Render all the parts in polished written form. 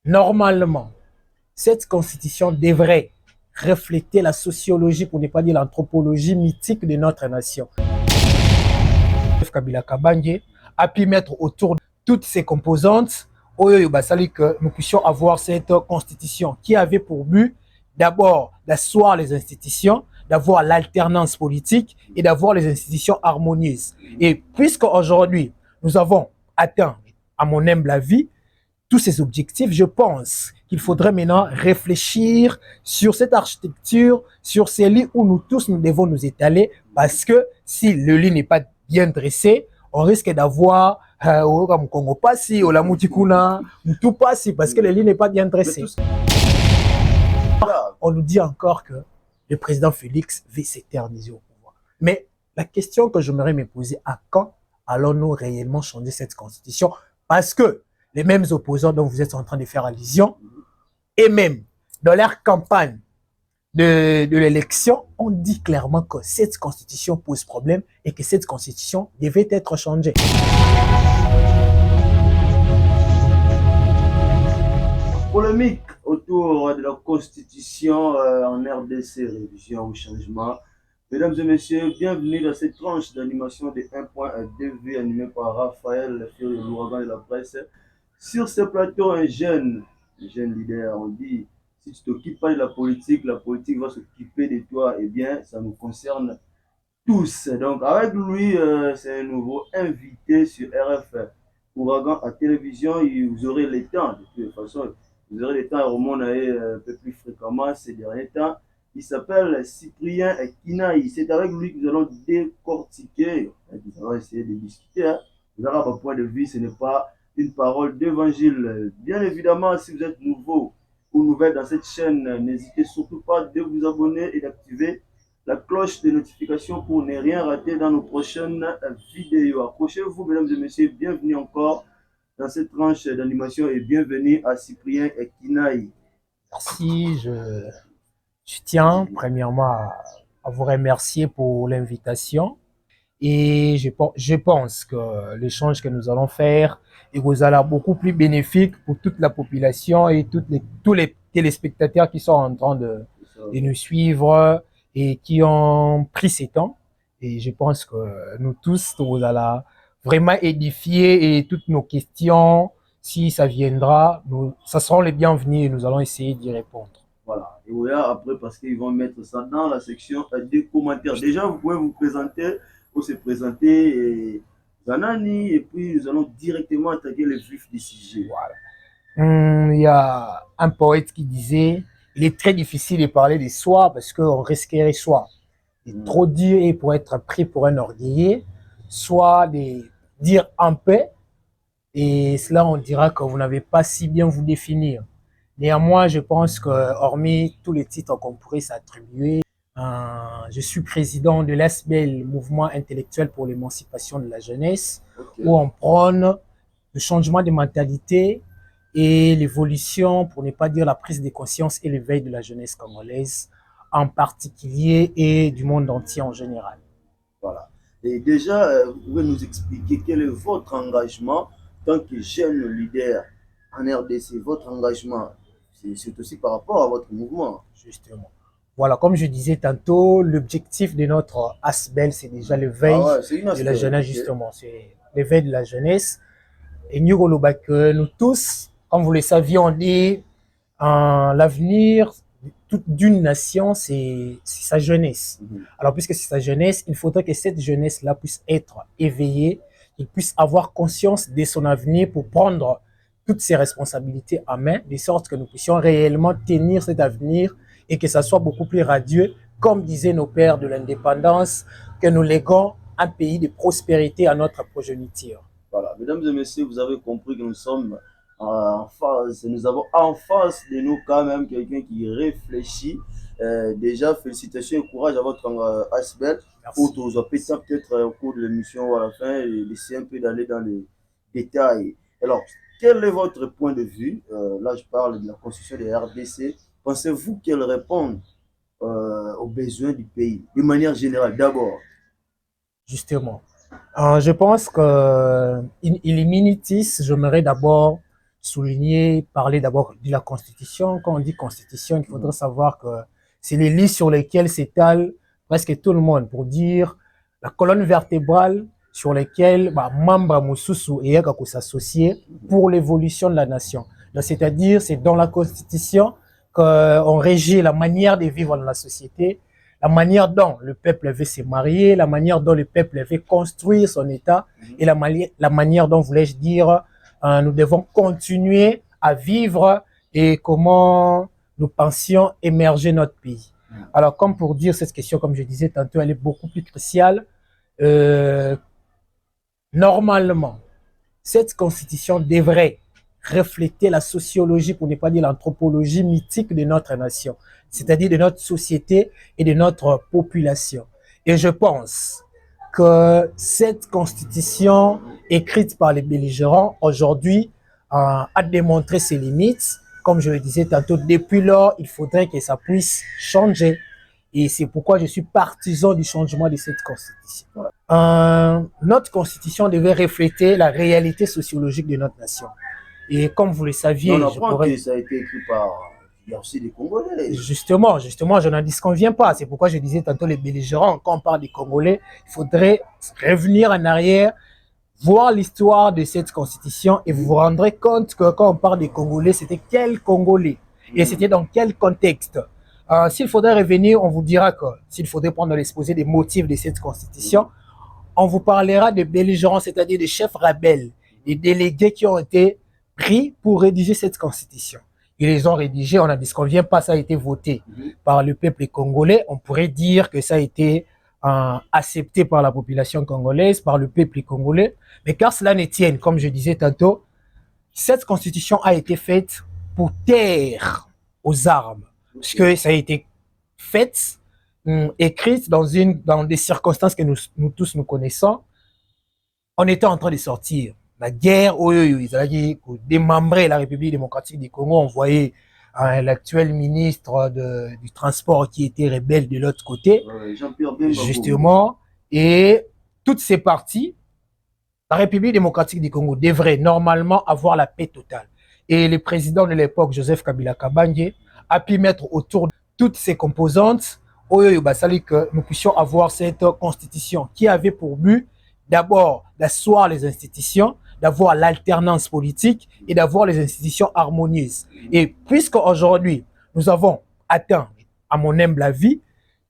Normalement, cette constitution devrait refléter la sociologie, pour ne pas dire l'anthropologie mythique de notre nation. Kabila Kabange a pu mettre autour de toutes ces composantes que nous puissions avoir cette constitution qui avait pour but d'abord d'asseoir les institutions, d'avoir l'alternance politique et d'avoir les institutions harmonieuses. Et puisque aujourd'hui, nous avons atteint, à mon humble avis, tous ces objectifs, je pense qu'il faudrait maintenant réfléchir sur cette architecture, sur ces lits où nous tous, nous devons nous étaler, parce que si le lit n'est pas bien dressé, on risque d'avoir Congo passi, ou la Moutikuna, tout passi, parce que le lit n'est pas bien dressé. On nous dit encore que le président Félix veut s'éterniser au pouvoir. Mais la question que j'aimerais me poser, à quand allons-nous réellement changer cette constitution? Parce que les mêmes opposants dont vous êtes en train de faire allusion, et même dans leur campagne de l'élection, on dit clairement que cette constitution pose problème et que cette constitution devait être changée. Polémique autour de la constitution en RDC, révision ou changement. Mesdames et messieurs, bienvenue dans cette tranche d'animation de 1.2V animée par Raphaël, fille de l'ouragan de la presse. Sur ce plateau, un jeune leader, on dit, si tu t'occupes pas de la politique va s'occuper de toi. Eh bien, ça nous concerne tous. Donc, avec lui, c'est un nouveau invité sur RF Ouragan à télévision. Vous aurez le temps, de toute façon, vous aurez le temps à remonter un peu plus fréquemment ces derniers temps. Il s'appelle Cyprien Kinaï. C'est avec lui que nous allons décortiquer, nous allons essayer de discuter. Hein. Vous aurez un point de vue, ce n'est pas une parole d'évangile. Bien évidemment, si vous êtes nouveau ou nouvelle dans cette chaîne, n'hésitez surtout pas de vous abonner et d'activer la cloche de notification pour ne rien rater dans nos prochaines vidéos. Accrochez-vous, mesdames et messieurs, bienvenue encore dans cette tranche d'animation et bienvenue à Cyprien Kinaï. Merci, je tiens premièrement à vous remercier pour l'invitation et je pense que l'échange que nous allons faire vous allez beaucoup plus bénéfique pour toute la population et tous les téléspectateurs qui sont en train de nous suivre et qui ont pris ces temps. Et je pense que nous tous, vous allez vraiment édifier et toutes nos questions, si ça viendra, ça seront les bienvenus et nous allons essayer d'y répondre. Voilà. Et voilà, après, parce qu'ils vont mettre ça dans la section des commentaires. Déjà, vous pouvez vous présenter ou se présenter Zanani et puis nous allons directement attaquer le vif du sujet. Voilà. Il y a un poète qui disait il est très difficile de parler de soi parce qu'on risquerait soit de trop dire et pour être pris pour un orgueilleux, soit de dire en paix et cela on dira que vous n'avez pas si bien vous définir. Néanmoins, je pense que hormis tous les titres qu'on pourrait s'attribuer, je suis président de l'ASBEL, Mouvement intellectuel pour l'émancipation de la jeunesse, où on prône le changement de mentalité et l'évolution, pour ne pas dire la prise de conscience et l'éveil de la jeunesse congolaise en particulier et du monde entier en général. Voilà. Et déjà, vous pouvez nous expliquer quel est votre engagement en tant que jeune leader en RDC, votre engagement, c'est aussi par rapport à votre mouvement. Justement. Voilà, comme je disais tantôt, l'objectif de notre ASBEL, c'est déjà l'éveil de la jeunesse, justement. C'est l'éveil de la jeunesse. Et nous, nous tous, comme vous le saviez, on dit l'avenir d'une nation, c'est sa jeunesse. Alors, puisque c'est sa jeunesse, il faudrait que cette jeunesse-là puisse être éveillée, qu'il puisse avoir conscience de son avenir pour prendre toutes ses responsabilités en main, de sorte que nous puissions réellement tenir cet avenir et que ça soit beaucoup plus radieux, comme disaient nos pères de l'indépendance, que nous léguons un pays de prospérité à notre progéniture. Voilà, mesdames et messieurs, vous avez compris que nous sommes en face, nous avons en face de nous quand même quelqu'un qui réfléchit. Déjà, félicitations et courage à votre ASBEL pour tous peut-être au cours de l'émission ou à la fin, laisser un peu d'aller dans les détails. Alors, quel est votre point de vue? Là, je parle de la constitution des RDC. Pensez-vous qu'elle répond aux besoins du pays, de manière générale, d'abord? Justement. Je pense que, in illiminitis, j'aimerais d'abord souligner, parler d'abord de la Constitution. Quand on dit Constitution, il faudrait savoir que c'est les lits sur lesquels s'étale presque tout le monde, pour dire la colonne vertébrale sur lesquelles membres Moussousou et Yaka s'associer pour l'évolution de la nation. C'est-à-dire, c'est dans la Constitution qu'on régit la manière de vivre dans la société, la manière dont le peuple veut se marier, la manière dont le peuple veut construire son État et la manière dont, voulais-je dire, nous devons continuer à vivre et comment nous pensions émerger notre pays. Alors, comme pour dire cette question, comme je disais tantôt, elle est beaucoup plus cruciale. Normalement, cette constitution devrait refléter la sociologie, pour ne pas dire l'anthropologie mythique de notre nation, c'est-à-dire de notre société et de notre population. Et je pense que cette constitution écrite par les belligérants aujourd'hui a démontré ses limites. Comme je le disais tantôt, depuis lors, il faudrait que ça puisse changer. Et c'est pourquoi je suis partisan du changement de cette constitution. Notre constitution devait refléter la réalité sociologique de notre nation. Et comme vous le saviez, on apprend que ça a été écrit par aussi des Congolais. Justement, je n'en disconviens pas. C'est pourquoi je disais tantôt les belligérants, quand on parle des Congolais, il faudrait revenir en arrière, voir l'histoire de cette constitution et vous vous rendrez compte que quand on parle des Congolais, c'était quel Congolais et c'était dans quel contexte. S'il faudrait revenir, on vous dira que s'il faudrait prendre l'exposé des motifs de cette constitution, on vous parlera de belligérants, c'est-à-dire des chefs rebelles, des délégués qui ont été pris pour rédiger cette constitution. Ils les ont rédigés, on n'en disconvient pas, ça a été voté par le peuple congolais. On pourrait dire que ça a été accepté par la population congolaise, par le peuple congolais. Mais car cela ne tienne, comme je disais tantôt, cette constitution a été faite pour taire aux armes. Parce que ça a été fait, écrite dans des circonstances que nous tous nous connaissons. On était en train de sortir. La guerre, ils allaient démembrer la République démocratique du Congo. On voyait l'actuel ministre du Transport qui était rebelle de l'autre côté. Justement. Et toutes ces parties, la République démocratique du Congo devrait normalement avoir la paix totale. Et le président de l'époque, Joseph Kabila Kabange, a pu mettre autour de toutes ces composantes que nous puissions avoir cette constitution qui avait pour but d'abord d'asseoir les institutions, d'avoir l'alternance politique et d'avoir les institutions harmonieuses. Et puisque aujourd'hui nous avons atteint, à mon humble avis,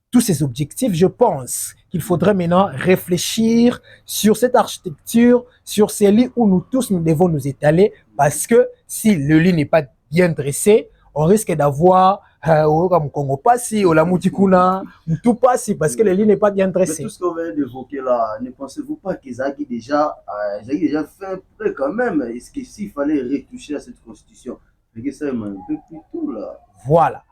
tous ces objectifs, je pense qu'il faudrait maintenant réfléchir sur cette architecture, sur ces lits où nous tous nous devons nous étaler, parce que si le lit n'est pas bien dressé, on risque d'avoir comme Congo Passi, ou la Moutikuna, tout Passi, parce que le lit n'est pas bien dressé. Mais tout ce qu'on vient d'évoquer là, ne pensez-vous pas qu'ils ont déjà fait un prêt quand même? Est-ce que s'il fallait retoucher à cette constitution, que ça un peu plus tôt là? Voilà.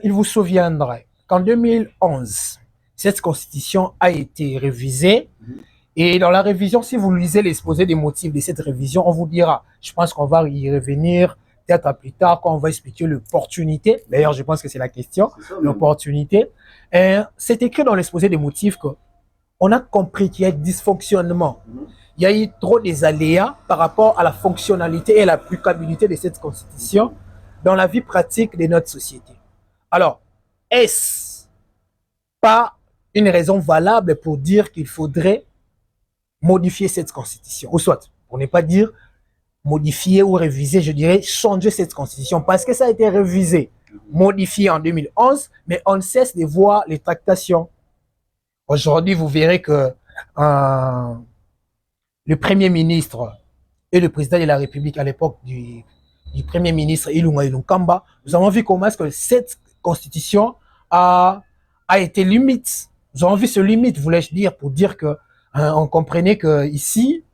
Il vous souviendrait qu'en 2011, cette constitution a été révisée. Et dans la révision, si vous lisez l'exposé des motifs de cette révision, on vous dira, je pense qu'on va y revenir peut-être plus tard quand on va expliquer l'opportunité. D'ailleurs, je pense que c'est la question, l'opportunité. C'est écrit dans l'exposé des motifs qu'on a compris qu'il y a dysfonctionnement. Il y a eu trop des aléas par rapport à la fonctionnalité et l'applicabilité de cette constitution dans la vie pratique de notre société. Alors, est-ce pas une raison valable pour dire qu'il faudrait modifier cette constitution? Ou soit, pour ne pas dire modifier ou réviser, je dirais changer cette constitution, parce que ça a été révisé, modifié en 2011, mais on cesse de voir les tractations. Aujourd'hui, vous verrez que le Premier ministre et le président de la République à l'époque du Premier ministre Ilunga Ilunkamba, nous avons vu comment est-ce que cette constitution a été limite. Nous avons vu ce limite, voulais-je dire, pour dire que on comprenait que ici,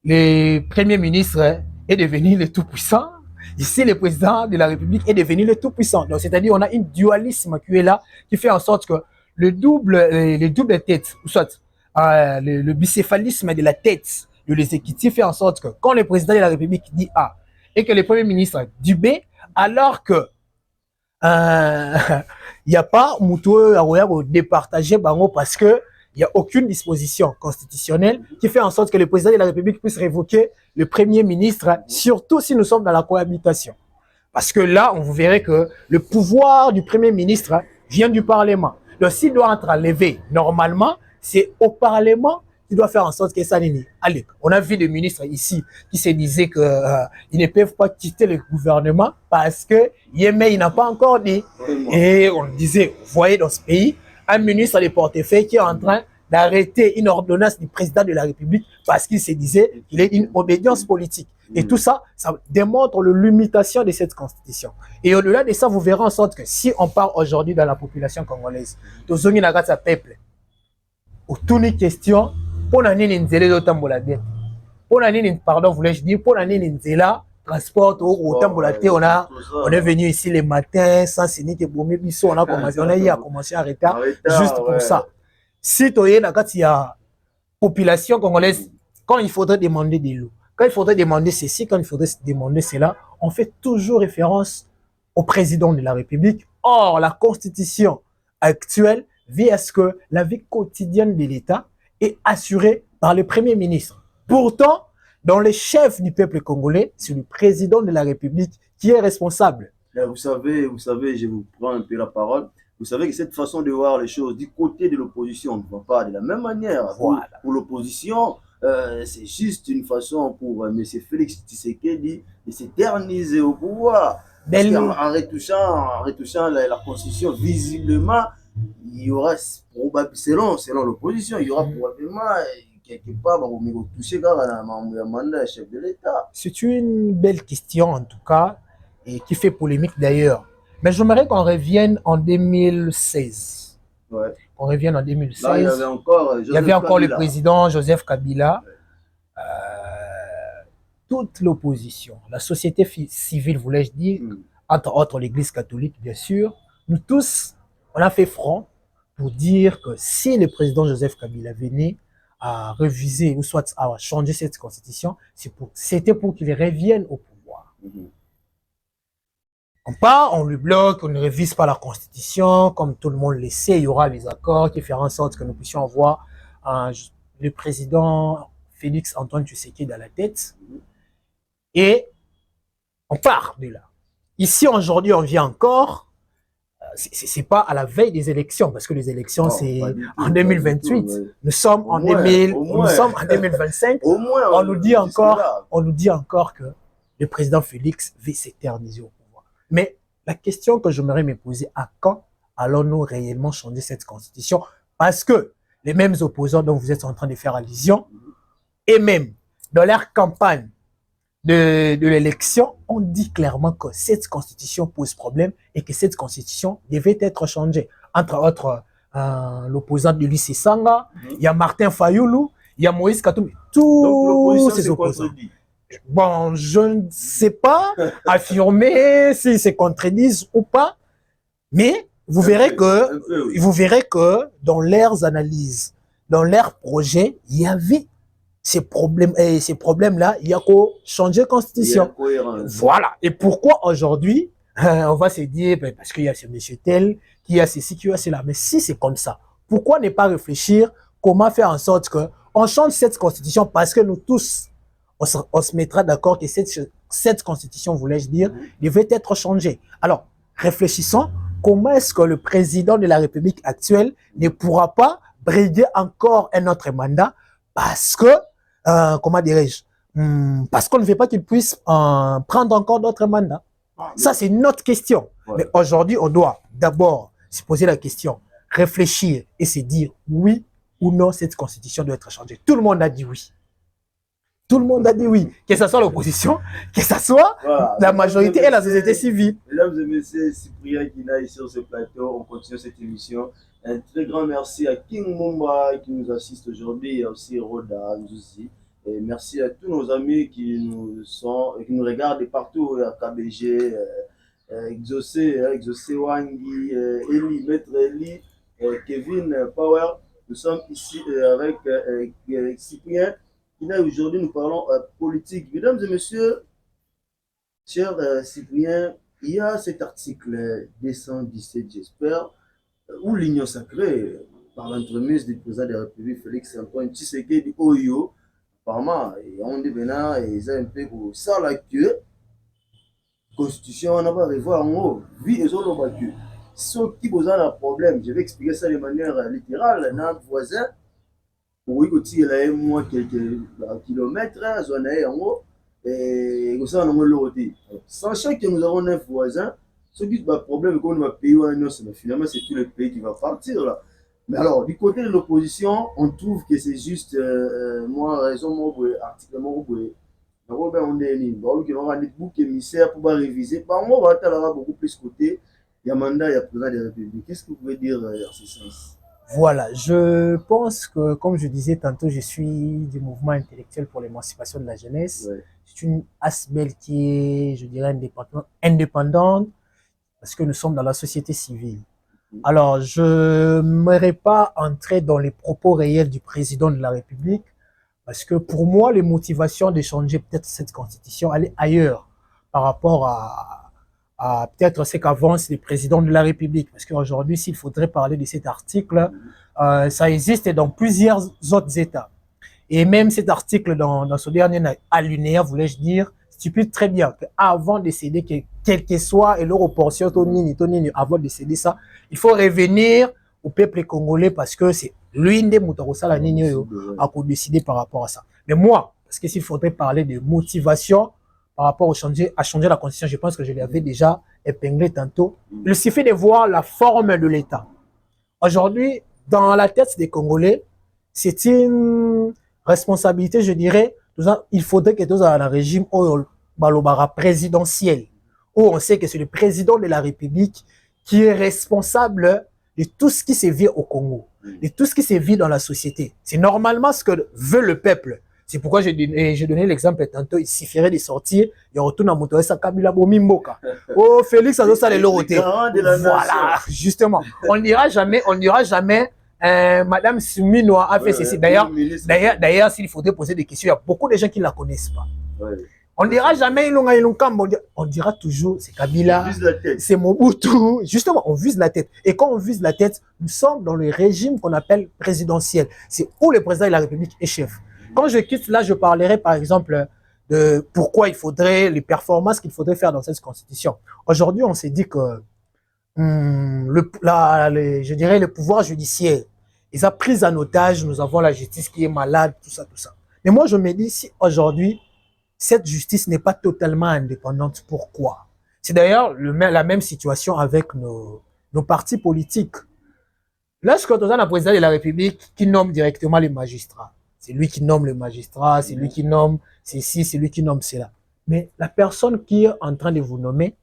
le Premier ministre est devenu le tout-puissant. Ici, le président de la République est devenu le tout-puissant. Donc, c'est-à-dire, on a un dualisme qui est là, qui fait en sorte que les doubles têtes, ou soit le bicéphalisme de la tête de l'exécutif fait en sorte que quand le président de la République dit A et que le Premier ministre dit B, alors que il n'y a pas Moutou à départager Bango parce que il n'y a aucune disposition constitutionnelle qui fait en sorte que le président de la République puisse révoquer le Premier ministre, surtout si nous sommes dans la cohabitation. Parce que là, on vous verrait que le pouvoir du Premier ministre vient du Parlement. Donc, s'il doit être enlevé, normalement, c'est au Parlement qui doit faire en sorte que ça n'est. Allez, on a vu des ministres ici qui se disaient qu'ils ne peuvent pas quitter le gouvernement parce que Yémen, il n'a pas encore dit. Et on disait, vous voyez dans ce pays, un ministre des portefeuilles qui est en train d'arrêter une ordonnance du président de la République parce qu'il se disait qu'il est une obédience politique. Et tout ça, ça démontre la limitation de cette constitution. Et au-delà de ça, vous verrez en sorte que si on parle aujourd'hui dans la population congolaise, tous ceux qui n'ont pas peuple, ou toutes les questions, pour l'année n'inzélé d'autambola dette. Pour l'année, pardon, voulais-je dire, pour l'année n'inzéla, transport, autambola dette, on est venu ici les matins, sans signer que bon, mais on a commencé à retard, juste pour ça. Si tu es dans la population congolaise, quand il faudrait demander des lots, quand il faudrait demander ceci, quand il faudrait demander cela, on fait toujours référence au président de la République. Or, la constitution actuelle vise à ce que la vie quotidienne de l'État est assurée par le Premier ministre. Pourtant, dans les chefs du peuple congolais, c'est le président de la République qui est responsable. Vous savez, je vous prends un peu la parole. Vous savez que cette façon de voir les choses du côté de l'opposition, on ne voit pas de la même manière. Voilà. Pour l'opposition, c'est juste une façon pour M. Félix Tshisekedi de s'éterniser au pouvoir. En retouchant la Constitution, visiblement, il y aura, selon l'opposition, il y aura probablement quelque part toucher le mandat chef de l'État. C'est une belle question en tout cas, et qui fait polémique d'ailleurs. Mais j'aimerais qu'on revienne en 2016. Ouais. On revienne en 2016. Là, il y avait encore le président Joseph Kabila. Ouais. Toute l'opposition, la société civile, voulais-je dire, entre autres l'Église catholique, bien sûr, nous tous, on a fait front pour dire que si le président Joseph Kabila venait à réviser ou soit à changer cette constitution, c'était pour qu'il revienne au pouvoir. On part, on lui bloque, on ne révise pas la constitution, comme tout le monde le sait, il y aura les accords qui feront en sorte que nous puissions avoir le président Félix Antoine Tshisekedi à la tête. Et on part de là. Ici, aujourd'hui, on vient encore, c'est pas à la veille des élections, parce que les élections, c'est en 2028. Nous sommes en 2025. Au moins, on nous dit encore que le président Félix veut s'éterniser au pouvoir. Mais la question que j'aimerais me poser, à quand allons-nous réellement changer cette constitution? Parce que les mêmes opposants dont vous êtes en train de faire allusion, et même dans leur campagne de l'élection, on dit clairement que cette constitution pose problème et que cette constitution devait être changée. Entre autres, l'opposant de Lucie Sanga, il y a Martin Fayoulou, il y a Moïse Katumbi, tous ces opposants. Bon, je ne sais pas affirmer s'ils se contredisent ou pas, mais vous verrez que dans leurs analyses, dans leurs projets, il y avait ces problèmes-là, il y a qu'à changer de constitution. Voilà. Et pourquoi aujourd'hui, on va se dire, parce qu'il y a ce monsieur tel, qui a ceci, qui a cela. Mais si c'est comme ça, pourquoi ne pas réfléchir comment faire en sorte qu'on change cette constitution, parce que nous tous, on se mettra d'accord que cette constitution, voulais-je dire, devait être changée. Alors, réfléchissons, comment est-ce que le président de la République actuelle ne pourra pas briguer encore un autre mandat parce que, comment dirais-je, parce qu'on ne veut pas qu'il puisse prendre encore d'autres mandats. Ça, c'est une autre question. Ouais. Mais aujourd'hui, on doit d'abord se poser la question, réfléchir et se dire oui ou non, cette constitution doit être changée. Tout le monde a dit oui. Tout le monde a dit oui. Que ce soit l'opposition, que ce soit la majorité et la société civile. Mesdames et messieurs, Cyprien Kina ici sur ce plateau, on continue cette émission. Un très grand merci à King Mumba qui nous assiste aujourd'hui et aussi Roda Nzuzi. Et merci à tous nos amis qui nous regardent partout à KBG, Exaucé Wangi, Eli, Maître Eli, Kevin Power. Nous sommes ici avec Cyprien Kina. Aujourd'hui, nous parlons politique. Mesdames et messieurs, cher Cyprien, il y a cet article 217, j'espère, où l'Union sacrée, par l'entremise du président de la République, Félix Antoine Tshisekedi Oyo, apparemment, et on dit maintenant, ils ont un peu pour ça là que constitution, on n'a pas revoir en haut, vie et zone battu. Ceux qui posent un problème, je vais expliquer ça de manière littérale, notre voisin, oui, quand il a moi quelques kilomètres, zone en haut, et ça, on a l'autre. Sachant que nous avons 9 voisins, ce qui est un problème, qu'on va payer, finalement, c'est tout le pays qui va partir là. Mais alors, du côté de l'opposition, on trouve que c'est juste, moi, raison, moi, article, moi, on est un bouc émissaire pour réviser. Par moi, on va beaucoup plus côté. Il y a mandat, il y a président de la République. Qu'est-ce que vous pouvez dire en ce sens? Voilà, je pense que, comme je disais tantôt, je suis du mouvement intellectuel pour l'émancipation de la jeunesse. Ouais. C'est une ASBEL qui est, je dirais, indépendante parce que nous sommes dans la société civile. Alors, je n'aimerais pas entrer dans les propos réels du président de la République parce que pour moi, les motivations de changer peut-être cette constitution, elle est ailleurs par rapport à peut-être ce qu'avance le président de la République. Parce qu'aujourd'hui, s'il faudrait parler de cet article, ça existe dans plusieurs autres États. Et même cet article, dans ce dernier alinéa, voulais-je dire, stipule très bien qu'avant de céder, quel que soit leur portion, avant de céder ça, il faut revenir au peuple congolais parce que c'est l'une des moutons à décider par rapport à ça. Mais moi, parce que s'il faudrait parler de motivation par rapport à changer la constitution, je pense que je l'avais déjà épinglé tantôt. Il suffit de voir la forme de l'État. Aujourd'hui, dans la tête des Congolais, c'est une responsabilité, je dirais, il faudrait que tous un régime présidentiel, où on sait que c'est le président de la République qui est responsable de tout ce qui se vit au Congo, de tout ce qui se vit dans la société. C'est normalement ce que veut le peuple. C'est pourquoi j'ai donné l'exemple tantôt, il suffirait de sortir, il retourne à Motoesa Kabila Bomimboka. Oh, Félix, ça c'est l'autre. Voilà, justement. On dira jamais, Madame Soumino a fait ceci. D'ailleurs, s'il faudrait poser des questions, il y a beaucoup de gens qui ne la connaissent pas. Ouais. On ne dira jamais on dira toujours c'est Kabila, c'est Mobutu. Justement, on vise la tête. Et quand on vise la tête, nous sommes dans le régime qu'on appelle présidentiel. C'est où le président de la République est chef. Quand je quitte là, je parlerai par exemple de pourquoi il faudrait, les performances qu'il faudrait faire dans cette constitution. Aujourd'hui, on s'est dit que je dirais le pouvoir judiciaire, ils ont pris en otage, nous avons la justice qui est malade, tout ça. Mais moi, je me dis, si aujourd'hui, cette justice n'est pas totalement indépendante, pourquoi? C'est d'ailleurs la même situation avec nos partis politiques. Lorsque on a un président de la République qui nomme directement les magistrats, c'est lui qui nomme les magistrats, c'est lui qui nomme ceci, c'est lui qui nomme cela. Mais la personne qui est en train de vous nommer,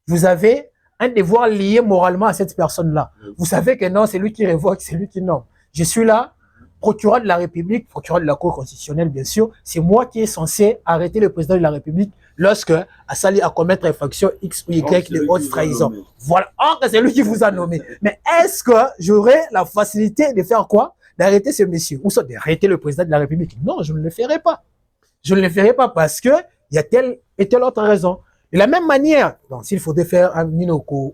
vous avez un devoir lié moralement à cette personne-là. Vous savez que non, c'est lui qui révoque, c'est lui qui nomme. Je suis là, procureur de la République, procureur de la Cour constitutionnelle, bien sûr. C'est moi qui est censé arrêter le président de la République lorsque Assali a commettre infraction X ou Y de haute trahison. Voilà, c'est lui qui vous a nommé. Mais est-ce que j'aurai la facilité de faire quoi? D'arrêter ce monsieur, ou soit d'arrêter le président de la République? Non, je ne le ferai pas. Je ne le ferai pas parce que il y a telle et telle autre raison. De la même manière, donc s'il faudrait faire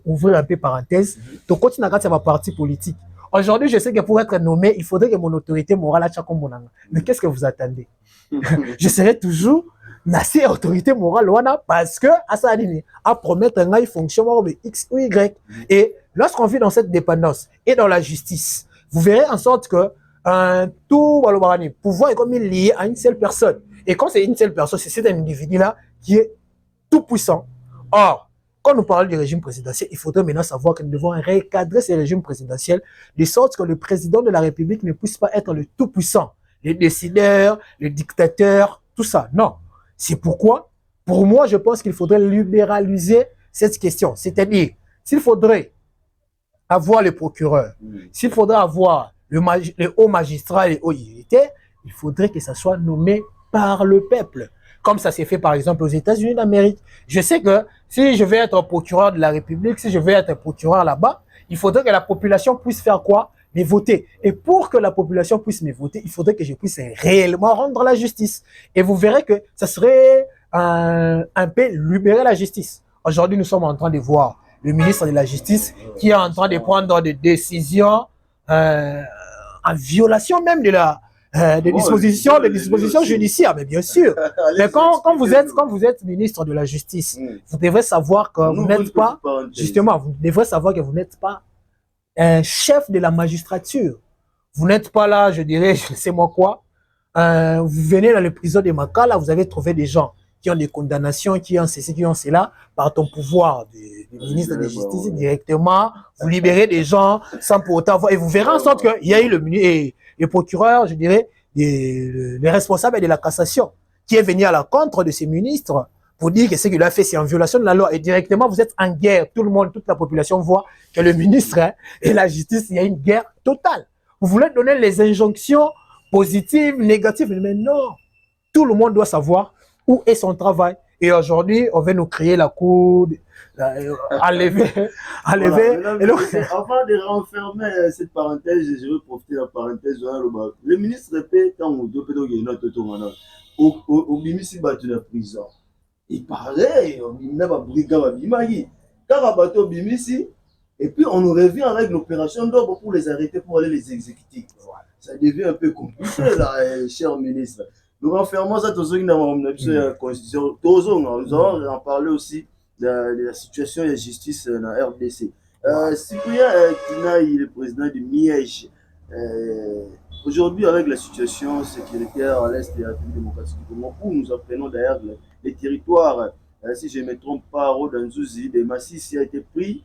ouvrir un peu parenthèse, tu continues à ma partie politique. Aujourd'hui, je sais que pour être nommé, il faudrait que mon autorité morale soit comme mon anga. Mais qu'est-ce que vous attendez? Je serai toujours assez autorité morale parce que à promettre un fonction de X ou Y. Et lorsqu'on vit dans cette dépendance et dans la justice, vous verrez en sorte que tout le pouvoir est comme lié à une seule personne. Et quand c'est une seule personne, c'est cet individu-là qui est tout puissant. Or, quand nous parlons du régime présidentiel, il faudrait maintenant savoir que nous devons recadrer ce régime présidentiel de sorte que le président de la République ne puisse pas être le tout puissant, le décideur, le dictateur, tout ça. Non. C'est pourquoi, pour moi, je pense qu'il faudrait libéraliser cette question. C'est-à-dire, s'il faudrait avoir le procureur, s'il faudrait avoir le haut magistrat et le haut militaire, il faudrait que ça soit nommé par le peuple. Comme ça s'est fait par exemple aux États-Unis d'Amérique. Je sais que si je vais être procureur de la République, si je vais être procureur là-bas, il faudrait que la population puisse faire quoi? Me voter. Et pour que la population puisse me voter, il faudrait que je puisse réellement rendre la justice. Et vous verrez que ça serait un peu libérer la justice. Aujourd'hui, nous sommes en train de voir le ministre de la Justice qui est en train de prendre des décisions en violation même de des dispositions judiciaires, mais bien sûr. Mais quand vous êtes ministre de la Justice, vous devrez savoir que vous n'êtes pas, justement, vous devrez savoir que vous n'êtes pas un chef de la magistrature. Vous n'êtes pas là, je dirais, je ne sais moi quoi. Vous venez dans les prisons de Makala, vous avez trouvé des gens qui ont des condamnations, qui ont ceci, qui ont cela, par ton pouvoir du ministre de la Justice directement, vous libérez des gens sans pour autant voir. Et vous verrez en sorte qu'il y a eu le procureur, je dirais, les responsables de la cassation, qui est venu à la contre de ces ministres pour dire que ce qu'il a fait, c'est en violation de la loi. Et directement, vous êtes en guerre. Tout le monde, toute la population voit que le ministre et la justice, il y a une guerre totale. Vous voulez donner les injonctions positives, négatives, mais non. Tout le monde doit savoir où est son travail. Et aujourd'hui, on veut nous créer la cour, enlever. Voilà, avant de renfermer cette parenthèse, je veux profiter de la parenthèse. Le ministre répète quand on doit au ministre de la prison. Il parlait, on a brigade Bimagi. Quand bateau Bimisi, et puis on revient avec l'opération d'ordre pour les arrêter, pour aller les exécuter. Ça devient un peu compliqué, là, cher ministre. Nous renfermons ça, tous ceux dans la constitution. Nous allons en parler aussi de la situation de la justice dans la RDC. Cyprien Kinaï, le président de Miège, aujourd'hui, avec la situation sécuritaire à l'est de la République démocratique du Congo, où nous apprenons d'ailleurs les territoires, si je ne me trompe pas, Rodanzouzi, de Massissi a été pris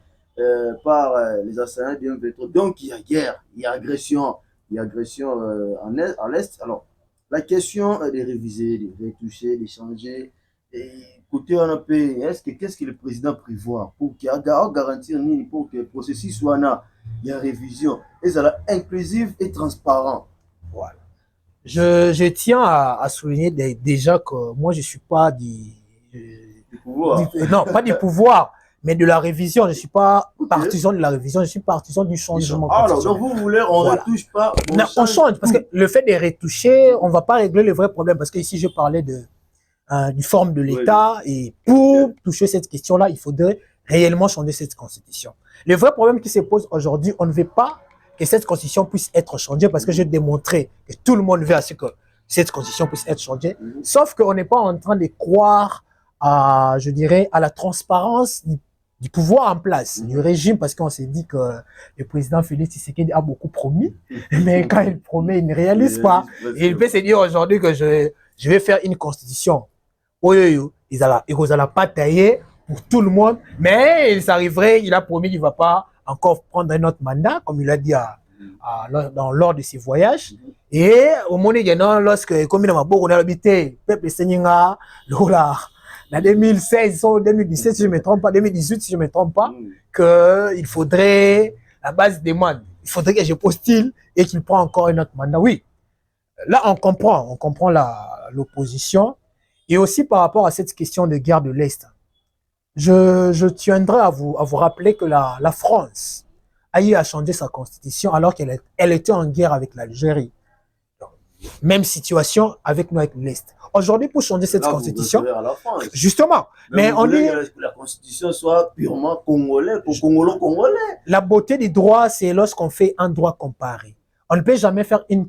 par les assaillants du M23. Donc, il y a guerre, il y a agression à l'est. Alors, la question de réviser, de retoucher, de changer, et côté on a payé, qu'est-ce que le président prévoit pour qu'il y ait garantir pour que le processus soit là, il y a révision, et ça soit inclusif et transparent. Voilà. Je tiens à souligner déjà que moi je ne suis pas du pouvoir. Non, pas du pouvoir, mais de la révision. Je ne suis pas partisan de la révision, je suis partisan du changement. Alors, donc vous voulez, on ne retouche pas. On change, parce que le fait de retoucher, on ne va pas régler le vrai problème. Parce que ici, je parlais du forme de l'État, et pour toucher cette question-là, il faudrait réellement changer cette constitution. Le vrai problème qui se pose aujourd'hui, on ne veut pas que cette constitution puisse être changée, parce que j'ai démontré que tout le monde veut à ce que cette constitution puisse être changée, sauf qu'on n'est pas en train de croire à, je dirais, à la transparence du pouvoir en place, du régime, parce qu'on s'est dit que le président Félix Tshisekedi a beaucoup promis, mais quand il promet, il ne réalise pas. Et il peut se dire aujourd'hui que je vais faire une constitution. Ils n'allaient pas tailler pour tout le monde, mais il s'arriverait, il a promis qu'il ne va pas encore prendre un autre mandat, comme il a dit lors de ses voyages. Et au moment où, lorsque, comme il a beaucoup habité, le peuple Séninga, en 2016 ou 2017, si je ne me trompe pas, 2018, si je ne me trompe pas, qu'il faudrait, la base demande, il faudrait que je postule et qu'il prenne encore un autre mandat. Oui, là, on comprend l'opposition. Et aussi par rapport à cette question de guerre de l'Est, je tiendrai à vous rappeler que la France a eu à changer sa constitution alors qu'elle était en guerre avec l'Algérie. Même situation avec nous, avec l'Est. Aujourd'hui, pour changer cette constitution, justement, mais on dit que la constitution soit purement congolais, congolais. La beauté du droit, c'est lorsqu'on fait un droit comparé. On ne peut jamais faire une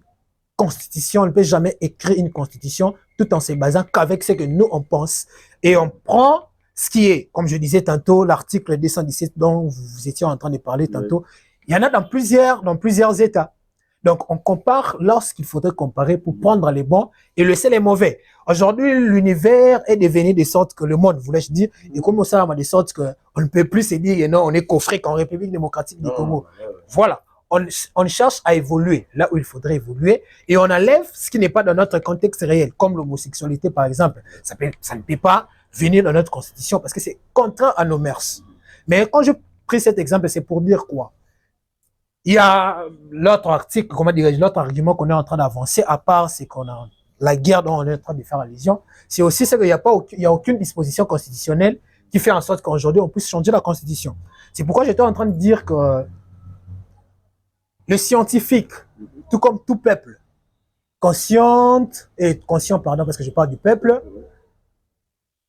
constitution, on ne peut jamais écrire une constitution tout en se basant qu'avec ce que nous on pense. Et on prend ce qui est, comme je disais tantôt, l'article 217 dont vous étiez en train de parler tantôt. Il y en a dans plusieurs États. Donc, on compare lorsqu'il faudrait comparer pour prendre les bons et laisser les mauvais. Aujourd'hui, l'univers est devenu de sorte que le monde, voulais-je dire, et comme ça, de sorte qu'on ne peut plus se dire, non, on est coffré qu'en République démocratique du Congo. Voilà. On cherche à évoluer là où il faudrait évoluer et on enlève ce qui n'est pas dans notre contexte réel, comme l'homosexualité, par exemple. Ça ne peut pas venir dans notre constitution parce que c'est contraire à nos mœurs. Mais quand je pris cet exemple, c'est pour dire quoi? Il y a l'autre article, comment dirais-je, l'autre argument qu'on est en train d'avancer, à part c'est qu'on a la guerre dont on est en train de faire allusion, c'est aussi ce qu'il n'y a aucune disposition constitutionnelle qui fait en sorte qu'aujourd'hui on puisse changer la constitution. C'est pourquoi j'étais en train de dire que le scientifique, tout comme tout peuple, conscient, pardon, parce que je parle du peuple,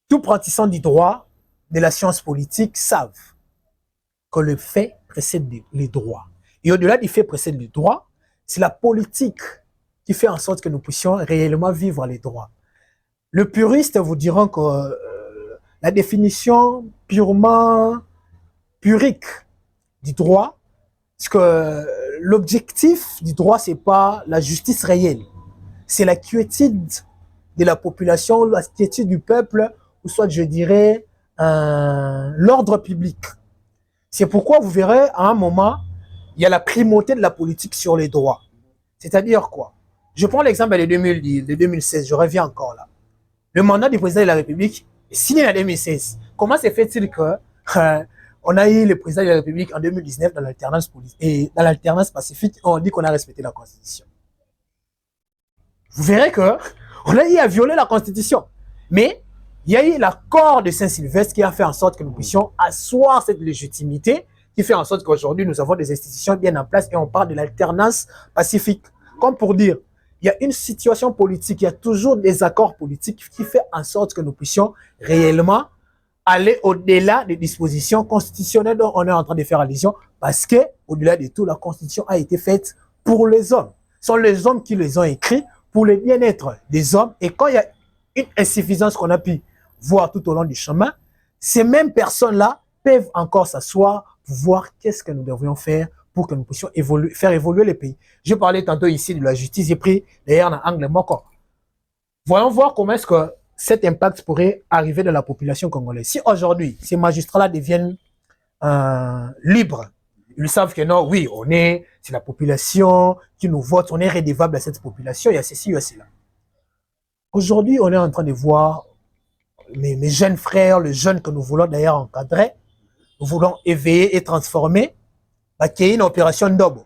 tout pratiquant du droit, de la science politique, savent que le fait précède les droits. Et au-delà du fait précède le droit, c'est la politique qui fait en sorte que nous puissions réellement vivre les droits. Le puriste vous diront que la définition purement purique du droit, parce que l'objectif du droit, c'est pas la justice réelle, c'est la quiétude de la population, la quiétude du peuple, ou soit je dirais l'ordre public. C'est pourquoi vous verrez à un moment, il y a la primauté de la politique sur les droits. C'est-à-dire quoi? Je prends l'exemple de 2016, je reviens encore là. Le mandat du président de la République est signé en 2016. Comment se fait-il que on a eu le président de la République en 2019 dans l'alternance politique et dans l'alternance pacifique, on dit qu'on a respecté la Constitution. Vous verrez que on a eu à violer la Constitution. Mais il y a eu l'accord de Saint-Sylvestre qui a fait en sorte que nous puissions asseoir cette légitimité, qui fait en sorte qu'aujourd'hui nous avons des institutions bien en place et on parle de l'alternance pacifique. Comme pour dire, il y a une situation politique, il y a toujours des accords politiques qui fait en sorte que nous puissions réellement aller au-delà des dispositions constitutionnelles dont on est en train de faire allusion, parce que, au-delà de tout, la Constitution a été faite pour les hommes. Ce sont les hommes qui les ont écrits pour le bien-être des hommes. Et quand il y a une insuffisance qu'on a pu voir tout au long du chemin, ces mêmes personnes-là peuvent encore s'asseoir pour voir qu'est-ce que nous devrions faire pour que nous puissions faire évoluer les pays. Je parlais tantôt ici de la justice, j'ai pris d'ailleurs en angle moko. Voyons voir comment est-ce que cet impact pourrait arriver dans la population congolaise. Si aujourd'hui, ces magistrats-là deviennent libres, ils savent que non, oui, c'est la population qui nous vote, on est redevable à cette population, il y a ceci, il y a cela. Aujourd'hui, on est en train de voir mes jeunes frères, les jeunes que nous voulons d'ailleurs encadrer, nous voulons éveiller et transformer, qu'il y ait une opération d'obo.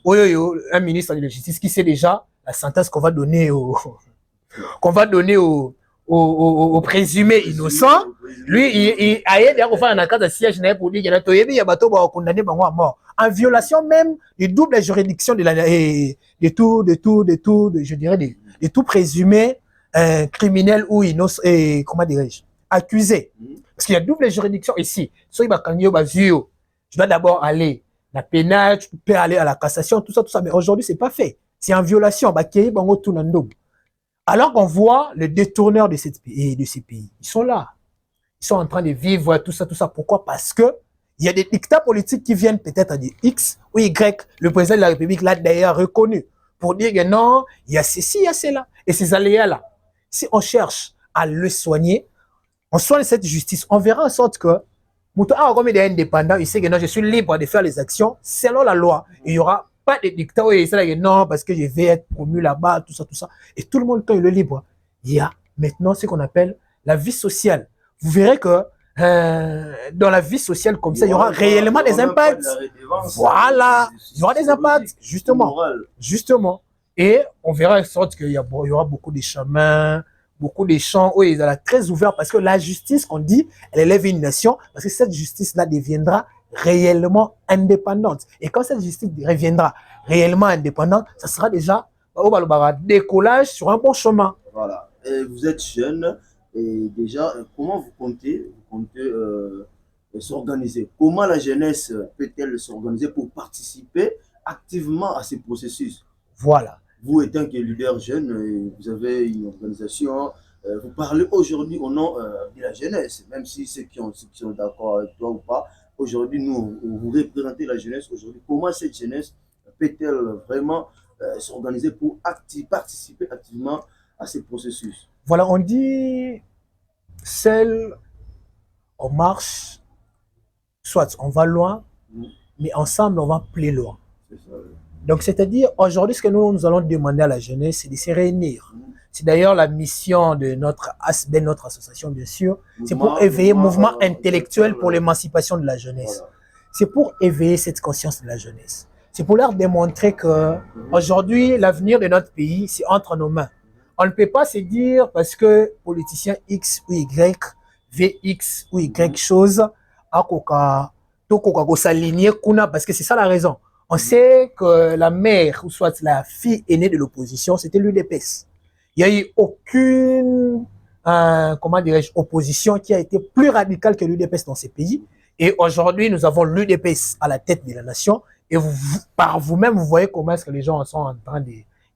Un ministre de la Justice qui sait déjà la sentence qu'on va donner au présumé innocent. Lui, il a aidé à faire un cas de siège pour dire qu'il y a condamné à mort. En violation même de double juridiction de tout présumé criminel ou innocent, comment dirais-je, accusé. Parce qu'il y a double juridiction ici. Tu dois d'abord aller à la pénale, tu peux aller à la cassation, tout ça. Mais aujourd'hui, c'est pas fait. C'est en violation. Alors qu'on voit les détourneurs de ces pays, ils sont là. Ils sont en train de vivre tout ça. Pourquoi? Parce que il y a des dictats politiques qui viennent peut-être à des X ou Y. Le président de la République l'a d'ailleurs reconnu pour dire que non, il y a ceci, il y a cela. Et ces aléas-là, si on cherche à le soigner, on soigne cette justice, on verra en sorte que comme il est indépendant, il sait que non, je suis libre de faire les actions selon la loi. Il n'y aura pas de dictat où il sait que non, parce que je vais être promu là-bas, tout ça. Et tout le monde, quand il est libre, il y a maintenant ce qu'on appelle la vie sociale. Vous verrez que dans la vie sociale comme ça, il y aura réellement des impacts. Voilà, il y aura des impacts, justement. Et on verra en sorte qu'il y aura beaucoup de chemins, beaucoup de champs où ils sont très ouverts parce que la justice, qu'on dit, elle élève une nation parce que cette justice-là deviendra réellement indépendante. Et quand cette justice deviendra réellement indépendante, ça sera déjà un décollage sur un bon chemin. Voilà. Et vous êtes jeune et déjà, comment vous comptez s'organiser? Comment la jeunesse peut-elle s'organiser pour participer activement à ces processus? Voilà. Vous étant que leader jeune, vous avez une organisation, vous parlez aujourd'hui au nom de la jeunesse, même si ceux qui sont d'accord avec toi ou pas, aujourd'hui, nous, vous représentez la jeunesse aujourd'hui. Comment cette jeunesse peut-elle vraiment s'organiser pour participer activement à ces processus? Voilà, on dit, seul, on marche, soit on va loin, mais ensemble, on va plus loin. C'est ça, oui. Donc, c'est-à-dire, aujourd'hui, ce que nous allons demander à la jeunesse, c'est de se réunir. C'est d'ailleurs la mission de notre association, bien sûr. C'est pour éveiller mouvement intellectuel pour l'émancipation de la jeunesse. Voilà. C'est pour éveiller cette conscience de la jeunesse. C'est pour leur démontrer que aujourd'hui, l'avenir de notre pays, c'est entre nos mains. On ne peut pas se dire parce que politicien X ou Y, VX ou Y chose, s'aligner parce que c'est ça la raison. On sait que la mère, ou soit la fille aînée de l'opposition, c'était l'UDPS. Il n'y a eu aucune, opposition qui a été plus radicale que l'UDPS dans ces pays. Et aujourd'hui, nous avons l'UDPS à la tête de la nation. Et par vous-même, vous voyez comment est-ce que les gens sont en train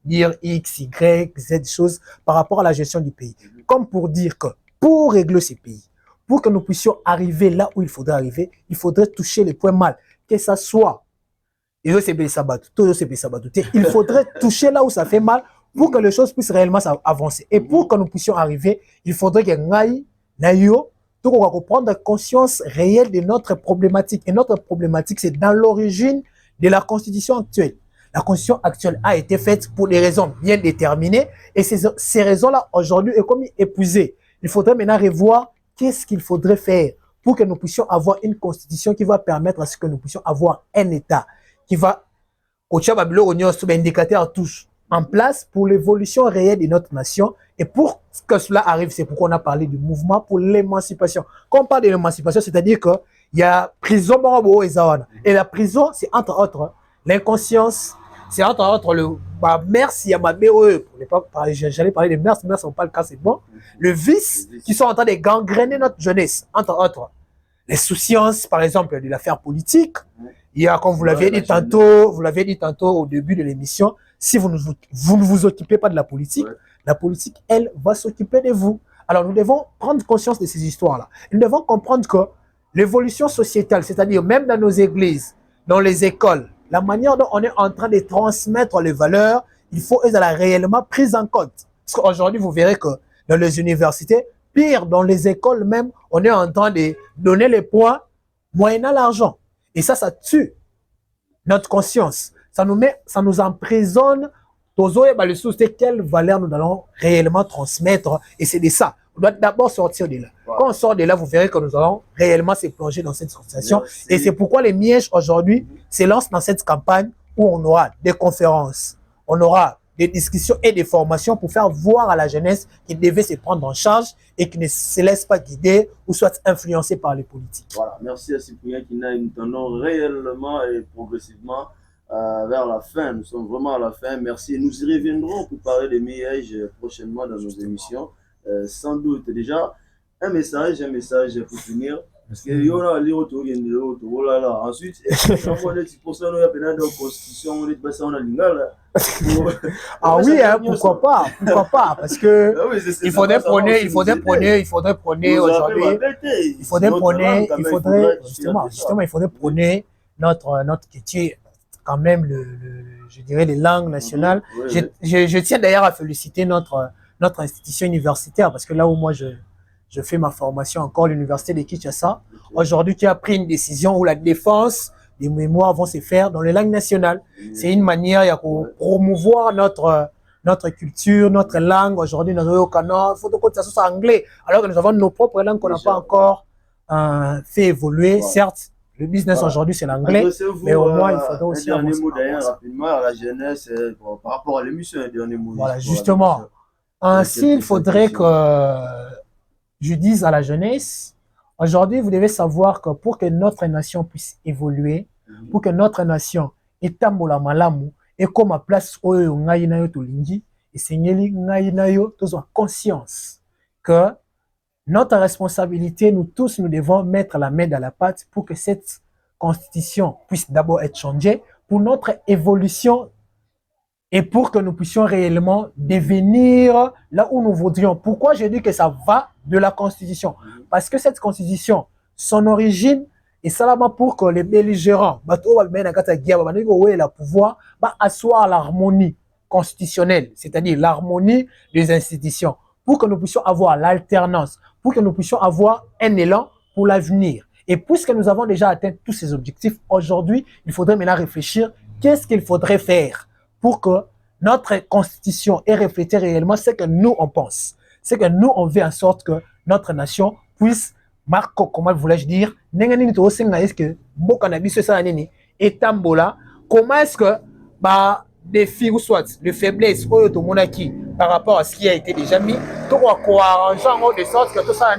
dire X, Y, Z choses par rapport à la gestion du pays. Comme pour dire que pour régler ces pays, pour que nous puissions arriver là où il il faudrait toucher les points mal, que ça soit. Il faudrait toucher là où ça fait mal pour que les choses puissent réellement avancer. Et pour que nous puissions arriver, il faudrait que nous prendre conscience réelle de notre problématique. Et notre problématique, c'est dans l'origine de la constitution actuelle. La constitution actuelle a été faite pour des raisons bien déterminées et ces raisons-là, aujourd'hui, est comme épuisées. Il faudrait maintenant revoir qu'est-ce qu'il faudrait faire pour que nous puissions avoir une constitution qui va permettre à ce que nous puissions avoir un État qui va, indicateur tous en place pour l'évolution réelle de notre nation. Et pour que cela arrive, c'est pourquoi on a parlé du mouvement pour l'émancipation. Quand on parle de l'émancipation, c'est-à-dire qu'il y a prison, et la prison, c'est entre autres l'inconscience, c'est entre autres le merci à ma j'allais parler de merci, on parle cas, c'est bon. Le vice qui sont en train de gangréner notre jeunesse, entre autres. Les souciances, par exemple, de l'affaire politique. Il y a, comme vous l'avez dit tantôt au début de l'émission, si vous ne vous occupez pas de la politique, elle, va s'occuper de vous. Alors, nous devons prendre conscience de ces histoires-là. Nous devons comprendre que l'évolution sociétale, c'est-à-dire même dans nos églises, dans les écoles, la manière dont on est en train de transmettre les valeurs, il faut être réellement prise en compte. Parce qu'aujourd'hui, vous verrez que dans les universités, pire, dans les écoles même, on est en train de donner les points moyennant l'argent. Et ça tue notre conscience. Ça nous emprisonne. Quelle valeur nous allons réellement transmettre. Et c'est de ça. On doit d'abord sortir de là. Quand on sort de là, vous verrez que nous allons réellement se plonger dans cette situation. Et c'est pourquoi les Mièges aujourd'hui se lancent dans cette campagne où on aura des conférences, on aura des discussions et des formations pour faire voir à la jeunesse qu'il devait se prendre en charge et qu'il ne se laisse pas guider ou soit influencé par les politiques. Voilà, merci à Cyprien qui nous tendons réellement et progressivement vers la fin. Nous sommes vraiment à la fin. Merci. Nous y reviendrons pour parler des Mièges prochainement dans nos émissions. Sans doute. Déjà, un message pour finir. Parce que y aura les retours, oh là là. Ensuite, pour ça, nous avons une constitution, on est passé en lingala. Ah oui, pourquoi pas, parce que il faudrait prôner aujourd'hui, il faudrait prôner notre culture, quand même je dirais les langues nationales. Je tiens d'ailleurs à féliciter notre institution universitaire, parce que là où moi je fais ma formation encore, l'université de Kinshasa, aujourd'hui qui a pris une décision où la défense des mémoires vont se faire dans les langues nationales. C'est une manière de promouvoir notre culture, notre langue. Aujourd'hui, nous avons au Canada, il faut que ça soit anglais, alors que nous avons nos propres langues qu'on n'a pas encore fait évoluer. Certes, le business aujourd'hui c'est l'anglais, mais au moins il faudrait aussi un dernier mot d'ailleurs rapidement à la jeunesse par rapport à l'émission, un dernier mot. Voilà, justement. Ainsi, il faudrait que je dise à la jeunesse, aujourd'hui, vous devez savoir que pour que notre nation puisse évoluer, pour que notre nation etambola malamu et comme à place oyo ngai na yo tolingi, et seigneli ngai na yo tozo conscience que notre responsabilité, nous tous, nous devons mettre la main dans la pâte pour que cette constitution puisse d'abord être changée pour notre évolution et pour que nous puissions réellement devenir là où nous voudrions. Pourquoi je dis que ça va de la Constitution? Parce que cette Constitution, son origine est seulement pour que les belligérants, le pouvoir, asseoir l'harmonie constitutionnelle, c'est-à-dire l'harmonie des institutions, pour que nous puissions avoir l'alternance, pour que nous puissions avoir un élan pour l'avenir. Et puisque nous avons déjà atteint tous ces objectifs, aujourd'hui, il faudrait maintenant réfléchir qu'est-ce qu'il faudrait faire pour que notre constitution ait reflété réellement ce que nous on pense. C'est que nous on veut en sorte que notre nation puisse, comment voulais-je dire, comment est-ce que défi ou soit de faiblesse par rapport à ce qui a été déjà mis, de sorte que tout ça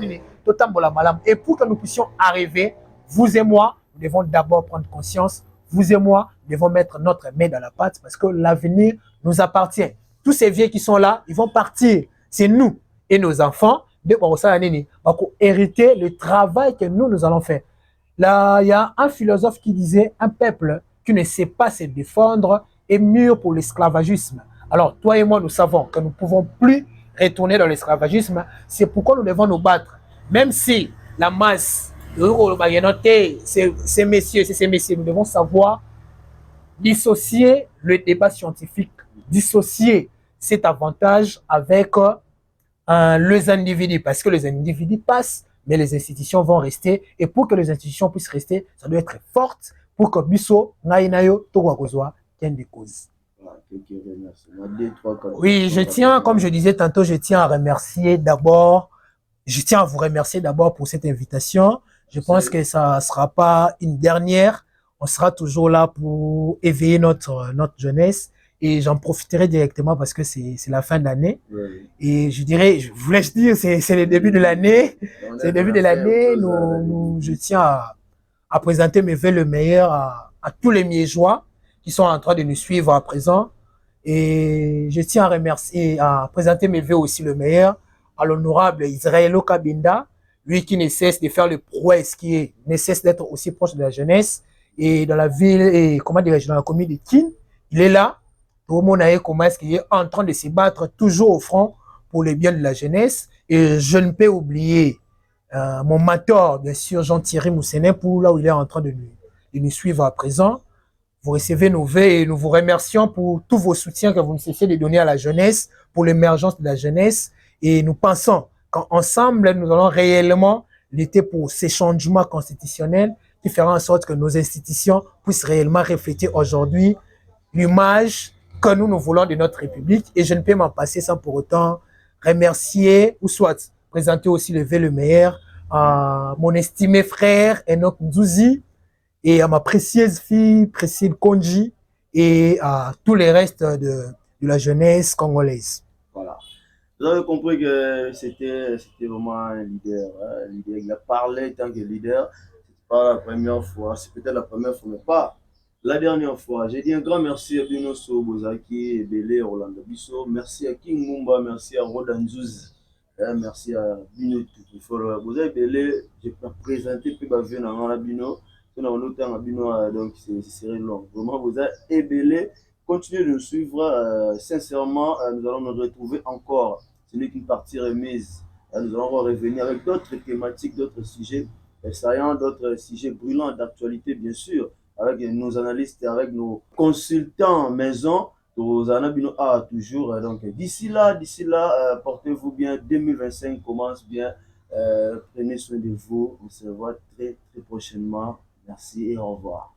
et pour que nous puissions arriver, vous et moi, nous devons d'abord prendre conscience. Vous et moi, nous devons mettre notre main dans la pâte parce que l'avenir nous appartient. Tous ces vieux qui sont là, ils vont partir. C'est nous et nos enfants pour hériter le travail que nous allons faire. Là, il y a un philosophe qui disait un peuple qui ne sait pas se défendre est mûr pour l'esclavagisme. Alors, toi et moi, nous savons que nous ne pouvons plus retourner dans l'esclavagisme. C'est pourquoi nous devons nous battre. Même si la masse, ces messieurs, c'est ces messieurs, nous devons savoir dissocier le débat scientifique, dissocier cet avantage avec les individus, parce que les individus passent, mais les institutions vont rester. Et pour que les institutions puissent rester, ça doit être forte pour que Bisso, Nainayo, Togoakozwa, tienne des causes. Oui, je tiens, comme je disais tantôt, je tiens à vous remercier d'abord pour cette invitation. Je pense que ça ne sera pas une dernière. On sera toujours là pour éveiller notre jeunesse. Et j'en profiterai directement parce que c'est la fin d'année. Oui. Et je voulais dire, c'est le début de l'année. C'est le début de l'année. Je tiens à présenter mes vœux le meilleur à tous les Miégeois qui sont en train de nous suivre à présent. Et je tiens à présenter mes vœux aussi le meilleur à l'honorable Israël Kabinda, lui qui ne cesse de faire le prouesse, ne cesse d'être aussi proche de la jeunesse. Et dans la ville, et comment dirais-je, dans la commune de Kin, il est là. Tout le monde a comment est-ce qu'il est en train de se battre toujours au front pour le bien de la jeunesse. Et je ne peux oublier mon mentor, bien sûr, Jean-Thierry Moussenet, pour là où il est en train de nous suivre à présent. Vous recevez nos vœux et nous vous remercions pour tous vos soutiens que vous ne cessez de donner à la jeunesse, pour l'émergence de la jeunesse. Et nous pensons qu'ensemble, nous allons réellement lutter pour ces changements constitutionnels qui feront en sorte que nos institutions puissent réellement refléter aujourd'hui l'image que nous voulons de notre République. Et je ne peux m'en passer sans pour autant remercier ou soit présenter aussi le vœu le meilleur à mon estimé frère Enoch Nzouzi et à ma précieuse fille Priscille Konji et à tous les restes de la jeunesse congolaise. Voilà. Vous avez compris que c'était vraiment un leader, hein, un leader. Il a parlé tant que leader. C'est pas la première fois, c'est peut-être la première fois, mais pas la dernière fois. J'ai dit un grand merci à Bino Bozaki, Belé, Rolando Bisso. Merci à King Mumba, merci à Rodanzouz. Merci à Bino Tukifolo. Vous avez Belé, je peux présenter plus bas dans Bino. Donc c'est serait long. Vraiment, vous avez ébellé. Continuez de nous suivre. Sincèrement, nous allons nous retrouver encore. Ce n'est qu'une partie remise. Nous allons revenir avec d'autres thématiques, d'autres sujets saillants, d'autres sujets brûlants d'actualité, bien sûr, avec nos analystes et avec nos consultants maison. Toujours. Donc, d'ici là, portez-vous bien. 2025 commence bien. Prenez soin de vous. On se revoit très, très prochainement. Merci et au revoir.